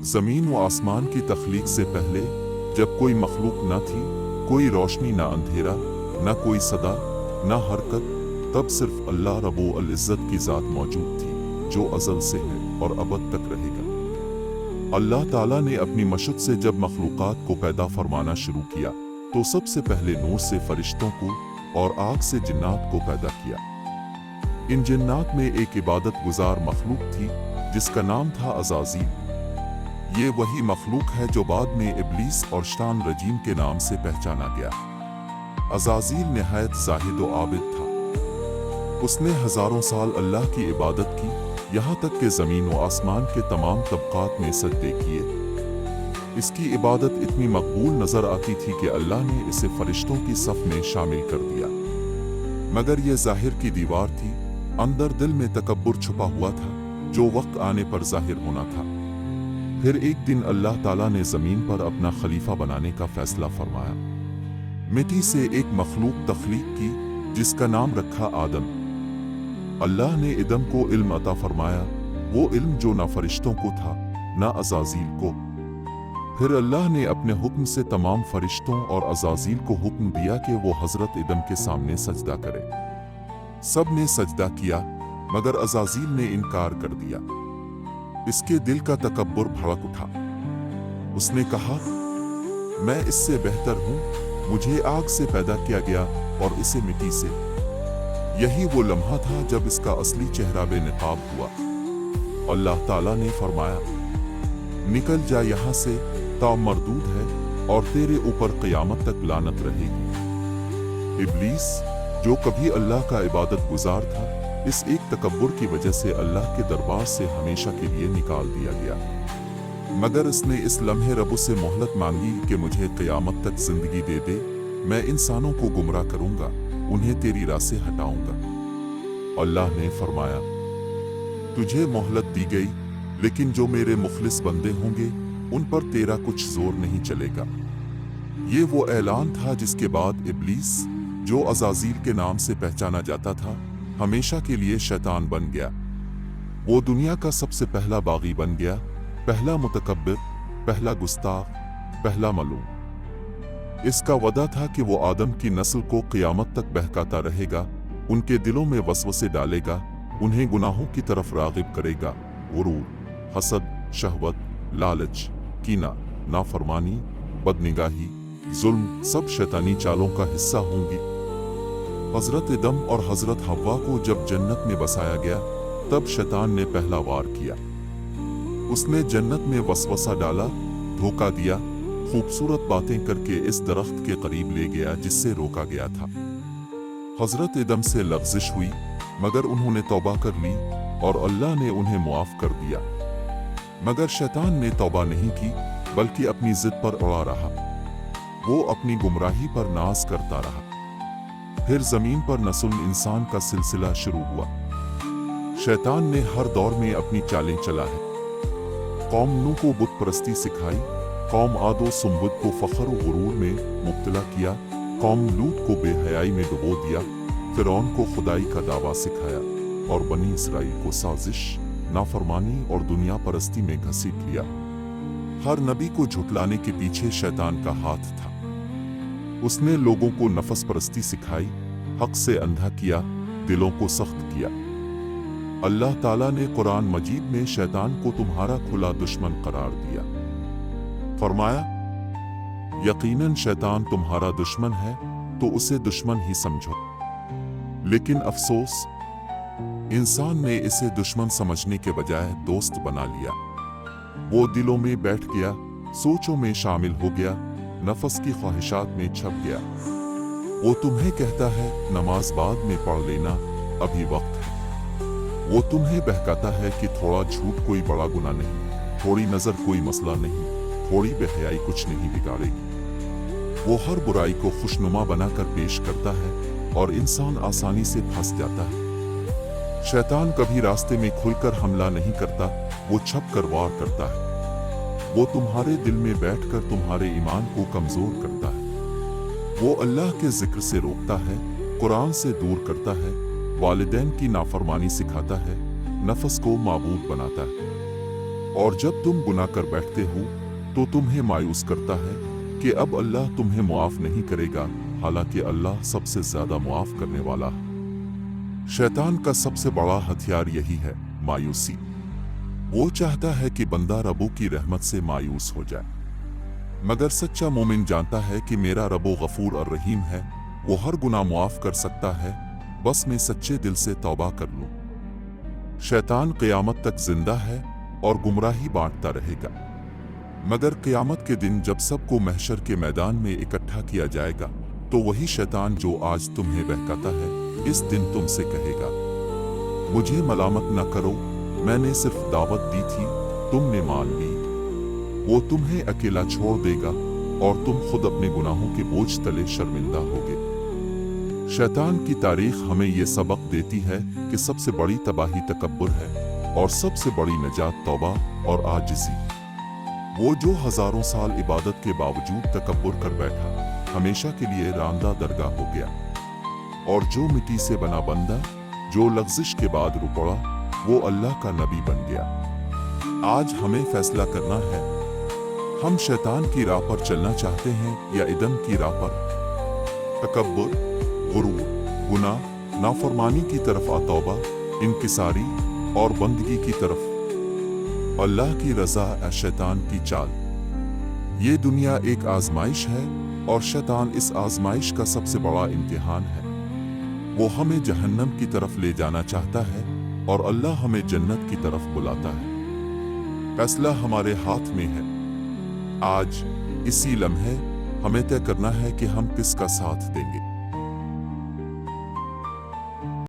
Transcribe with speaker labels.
Speaker 1: ज़मीन व आसमान की तख्लीक से पहले जब कोई मखलूक न थी, कोई रोशनी ना अंधेरा, न कोई सदा न हरकत, तब सिर्फ अल्लाह रब्बुल इज़्ज़त की ज़ात मौजूद थी जो अज़ल से है और अबद तक रहेगा। अल्लाह ताला ने अपनी मशक़ से जब मखलूक़ात को पैदा फरमाना शुरू किया तो सबसे पहले नूर से फरिश्तों को और आग से जिन्नात को पैदा किया। इन जिन्नात में एक इबादत गुजार मखलूक थी जिसका नाम था अज़ाज़ील। ये वही मखलूक है जो बाद में इब्लीस और शैतान रजीम के नाम से पहचाना गया। अज़ाज़ील निहायत ज़ाहिद व आबिद था। उसने हज़ारों साल अल्लाह की इबादत की, यहाँ तक कि ज़मीन व आसमान के तमाम तबक़ात में सजदे किए। इसकी इबादत इतनी मकबूल नज़र आती थी कि अल्लाह ने इसे फरिश्तों की सफ़ में शामिल कर दिया। मगर यह ज़ाहिर की दीवार थी, अंदर दिल में तकब्बुर छुपा हुआ था जो वक्त आने पर ज़ाहिर होना था। फिर एक दिन अल्लाह ताला ने ज़मीन पर अपना खलीफा बनाने का फ़ैसला फरमाया। मिट्टी से एक मखलूक तख्लीक की जिसका नाम रखा आदम। अल्लाह ने इदम को इल्म अता फरमाया, वो इल्म जो ना फरिश्तों को था ना अज़ाज़ील को। फिर अल्लाह ने अपने हुक्म से तमाम फरिश्तों और अज़ाज़ील को हुक्म दिया कि वो हज़रत इदम के सामने सजदा करे। सब ने सजदा किया मगर अज़ाज़ील ने इनकार कर दिया। इसके दिल का तकब्बुर भड़क उठा। उसने कहा, मैं इससे बेहतर हूँ, मुझे आग से पैदा किया गया और इसे मिट्टी से। यही वो लम्हा था जब इसका असली चेहरा बेनकाब हुआ। अल्लाह ताला ने फरमाया, निकल जा यहाँ से, ताव मरदूद है और तेरे ऊपर क़यामत तक लानत रहेगी। इब्लीस जो कभी अल्लाह का इबादत गुजार था, इस एक तकब्बुर की वजह से अल्लाह के दरबार से हमेशा के लिए निकाल दिया गया। मगर इसने इस लम्हे रब से मोहलत मांगी कि मुझे क़यामत तक जिंदगी दे दे, मैं इंसानों को गुमराह करूंगा, उन्हें तेरी राह से हटाऊंगा। अल्लाह ने फरमाया, तुझे मोहलत दी गई, लेकिन जो मेरे मुखलिस बंदे होंगे उन पर तेरा कुछ जोर नहीं चलेगा। ये वो ऐलान था जिसके बाद इब्लीस जो अज़ाज़ील के नाम से पहचाना जाता था, हमेशा के लिए शैतान बन गया। वो दुनिया का सबसे पहला बागी बन गया, पहला मुतकब्बिर, पहला गुस्ताख, पहला मलून। इसका वदा था कि वो आदम की नस्ल को क़यामत तक बहकाता रहेगा, उनके दिलों में वसवसे डालेगा, उन्हें गुनाहों की तरफ राग़िब करेगा। गुरूर, हसद, शहवत, लालच, कीना, नाफरमानी, बदनिगाही, जुल्म सब शैतानी चालों का हिस्सा होंगी। हज़रत इदम और हज़रत हव्वा को जब जन्नत में बसाया गया तब शैतान ने पहला वार किया। उसने जन्नत में वसवसा डाला, धोखा दिया, खूबसूरत बातें करके इस दरख्त के करीब ले गया जिससे रोका गया था। हज़रत इदम से लग़ज़िश हुई मगर उन्होंने तौबा कर ली और अल्लाह ने उन्हें मुआफ़ कर दिया। मगर शैतान ने तौबा नहीं की बल्कि अपनी जिद पर अड़ा रहा। वो अपनी गुमराही पर नाज करता रहा। फिर जमीन पर नस्ल इंसान का सिलसिला शुरू हुआ। शैतान ने हर दौर में अपनी चालें चला है। कौम नूह को बुत परस्ती सिखाई, कौम आदो सुम्बुद को फ़ख्र व गुरूर में मुब्तला किया, कौम लूत को बेहयाई में डुबो दिया, फ़िरौन को खुदाई का दावा सिखाया और बनी इसराइल को साजिश, नाफरमानी और दुनिया परस्ती में घसीट लिया। हर नबी को झुटलाने के पीछे शैतान का हाथ था। उसने लोगों को नफस परस्ती सिखाई, हक से अंधा किया, दिलों को सख्त किया। अल्लाह ताला ने कुरान मजीद में शैतान को तुम्हारा खुला दुश्मन करार दिया। फरमाया, यकीनन शैतान तुम्हारा दुश्मन है तो उसे दुश्मन ही समझो। लेकिन अफसोस, इंसान ने इसे दुश्मन समझने के बजाय दोस्त बना लिया। वो दिलों में बैठ गया, सोचों में शामिल हो गया, नफस की ख्वाहिशात में छप गया। वो तुम्हें कहता है नमाज बाद में पढ़ लेना, अभी वक्त है। वो तुम्हें बहकाता है कि थोड़ा झूठ कोई बड़ा गुनाह नहीं, थोड़ी नजर कोई मसला नहीं, थोड़ी बेहयाई कुछ नहीं बिगाड़ेगी। वो हर बुराई को खुशनुमा बनाकर पेश करता है और इंसान आसानी से फंस जाता है। शैतान कभी रास्ते में खुलकर हमला नहीं करता, वो छप कर वार करता है। वो तुम्हारे दिल में बैठकर तुम्हारे ईमान को कमजोर करता है। वो अल्लाह के जिक्र से रोकता है, कुरान से दूर करता है, वालिदैन की नाफरमानी सिखाता है, नफस को माबूद बनाता है। और जब तुम गुनाह कर बैठते हो तो तुम्हें मायूस करता है कि अब अल्लाह तुम्हें मुआफ नहीं करेगा, हालांकि अल्लाह सबसे ज्यादा मुआफ करने वाला है। शैतान का सबसे बड़ा हथियार यही है, मायूसी। वो चाहता है कि बंदा रब्बो की रहमत से मायूस हो जाए, मगर सच्चा मोमिन जानता है कि मेरा रब्बो गफूर और रहीम है, वो हर गुनाह मुआफ कर सकता है, बस मैं सच्चे दिल से तौबा कर लूं। शैतान क़यामत तक जिंदा है और गुमराही बांटता रहेगा, मगर क़यामत के दिन जब सबको महशर के मैदान में इकट्ठा किया जाएगा तो वही शैतान जो आज तुम्हें बहकाता है, इस दिन तुमसे कहेगा, मुझे मलामत न करो, मैंने सिर्फ दावत दी थी, तुमने मान ली। वो तुम्हें अकेला छोड़ देगा और तुम खुद अपने गुनाहों के बोझ तले शर्मिंदा होगे। शैतान की तारीख हमें ये सबक देती है कि सबसे बड़ी तबाही तकब्बुर है और सबसे बड़ी निजात तौबा और आजिज़ी। वो जो हजारों साल इबादत के बावजूद तकब्बुर कर बैठा, हमेशा के लिए रांदा दरगाह हो गया, और जो मिट्टी से बना बंदा जो लग़्ज़िश के बाद रुपड़ा, वो अल्लाह का नबी बन गया। आज हमें फैसला करना है, हम शैतान की राह पर चलना चाहते हैं या इदम की राह पर। तकब्बुर, गुरूर, गुनाह, नाफरमानी की तरफ तौबा, इनकिसारी और बंदगी की तरफ अल्लाह की रज़ा शैतान की चाल। ये दुनिया एक आजमाइश है और शैतान इस आजमाइश का सबसे बड़ा इम्तिहान है। वो हमें जहन्नम की तरफ ले जाना चाहता है और अल्लाह हमें जन्नत की तरफ बुलाता है। फैसला हमारे हाथ में है। आज इसी लम्हे हमें तय करना है कि हम किसका साथ देंगे।